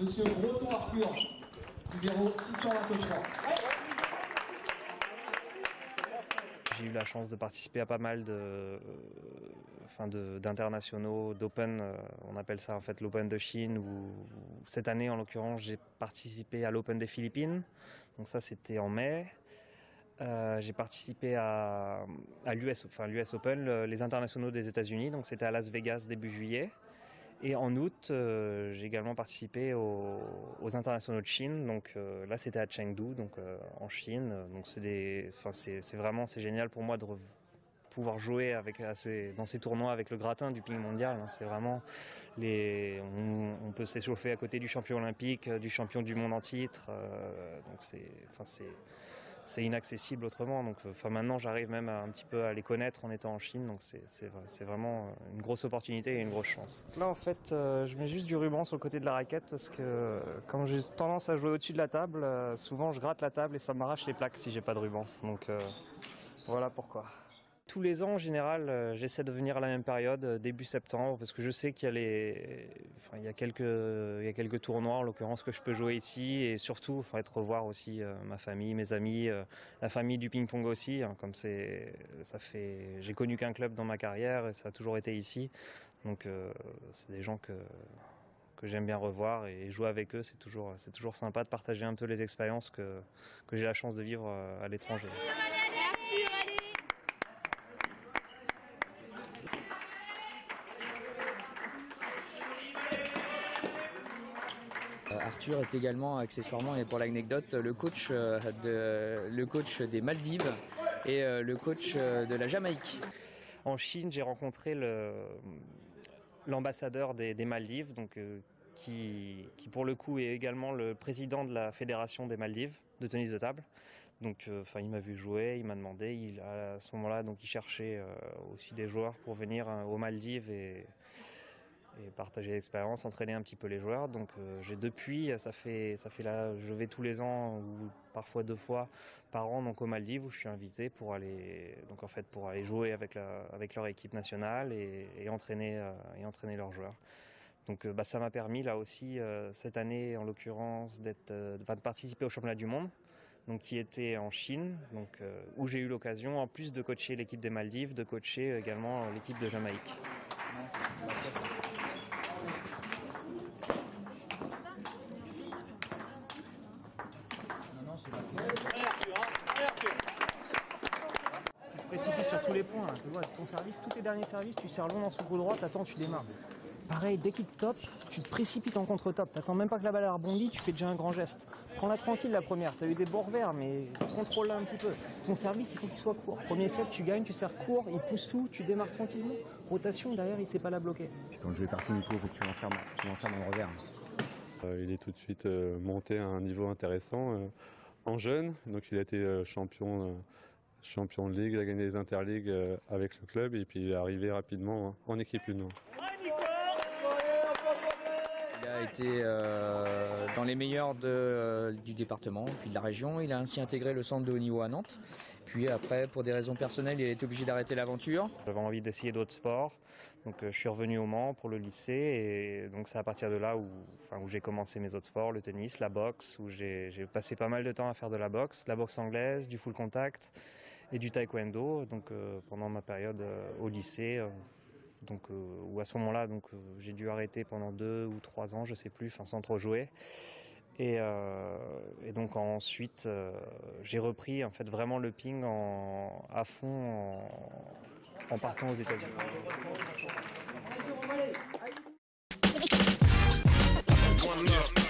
Monsieur Breton Arthur, numéro 623. J'ai eu la chance de participer à pas mal d'internationaux, d'Open, on appelle ça en fait l'Open de Chine, où cette année en l'occurrence j'ai participé à l'Open des Philippines, donc ça c'était en mai. J'ai participé à l'US Open, les internationaux des États-Unis, donc c'était à Las Vegas début juillet. Et en août, j'ai également participé aux internationaux de Chine. Donc là, c'était à Chengdu, donc en Chine. Donc c'est génial pour moi de pouvoir jouer dans ces tournois avec le gratin du ping mondial. C'est vraiment on peut s'échauffer à côté du champion olympique, du champion du monde en titre. Donc c'est inaccessible autrement. Donc maintenant j'arrive même un petit peu à les connaître en étant en Chine, donc c'est vraiment une grosse opportunité et une grosse chance. Là en fait je mets juste du ruban sur le côté de la raquette parce que comme j'ai tendance à jouer au-dessus de la table, souvent je gratte la table et ça m'arrache les plaques si j'ai pas de ruban. Donc voilà pourquoi. Tous les ans, en général, j'essaie de venir à la même période, début septembre, parce que je sais qu'il y a quelques tournois, en l'occurrence, que je peux jouer ici, et surtout, être revoir aussi ma famille, mes amis, la famille du ping-pong aussi, hein, comme j'ai connu qu'un club dans ma carrière, et ça a toujours été ici, donc c'est des gens que j'aime bien revoir, et jouer avec eux, c'est toujours sympa de partager un peu les expériences que j'ai la chance de vivre à l'étranger. Arthur est également, accessoirement, et pour l'anecdote, le coach des Maldives et le coach de la Jamaïque. En Chine, j'ai rencontré l'ambassadeur des Maldives, donc, qui pour le coup est également le président de la fédération des Maldives de tennis de table. Donc, il m'a vu jouer, il m'a demandé, à ce moment-là, donc il cherchait aussi des joueurs pour venir aux Maldives et partager l'expérience, entraîner un petit peu les joueurs. Donc j'ai depuis, je vais tous les ans ou parfois 2 fois par an donc aux Maldives où je suis invité pour aller jouer avec leur équipe nationale et entraîner leurs joueurs. Donc ça m'a permis là aussi cette année en l'occurrence de participer au championnat du monde. Donc, qui était en Chine, donc, où j'ai eu l'occasion, en plus de coacher l'équipe des Maldives, de coacher également l'équipe de Jamaïque. Tu te précipites sur tous les points, tu vois, ton service, tous tes derniers services, tu serres long dans son coup droit, t'attends, tu démarres. Pareil, dès qu'il te top, tu te précipites en contre-top. T'attends même pas que la balle rebondisse, tu fais déjà un grand geste. Prends-la tranquille la première, t'as eu des bords verts, mais contrôle-la un petit peu. Ton service, il faut qu'il soit court. Premier set, tu gagnes, tu serres court, il pousse tout, tu démarres tranquillement. Rotation, derrière, il sait pas la bloquer. Puis quand le jeu est parti, Nico, il faut que tu l'enfermes dans le revers. Il est tout de suite monté à un niveau intéressant en jeune, donc il a été champion de ligue, il a gagné les interligues avec le club et puis il est arrivé rapidement en équipe 1. Il a été dans les meilleurs du département, puis de la région. Il a ainsi intégré le centre de haut niveau à Nantes. Puis après, pour des raisons personnelles, il a été obligé d'arrêter l'aventure. J'avais envie d'essayer d'autres sports, donc je suis revenu au Mans pour le lycée. Et donc c'est à partir de là où j'ai commencé mes autres sports, le tennis, la boxe, où j'ai passé pas mal de temps à faire de la boxe anglaise, du full contact et du taekwondo. Donc pendant ma période au lycée. Où à ce moment-là, j'ai dû arrêter pendant 2 ou 3 ans, je sais plus, sans trop jouer. Et donc ensuite, j'ai repris en fait vraiment le ping à fond en partant aux États-Unis. One love.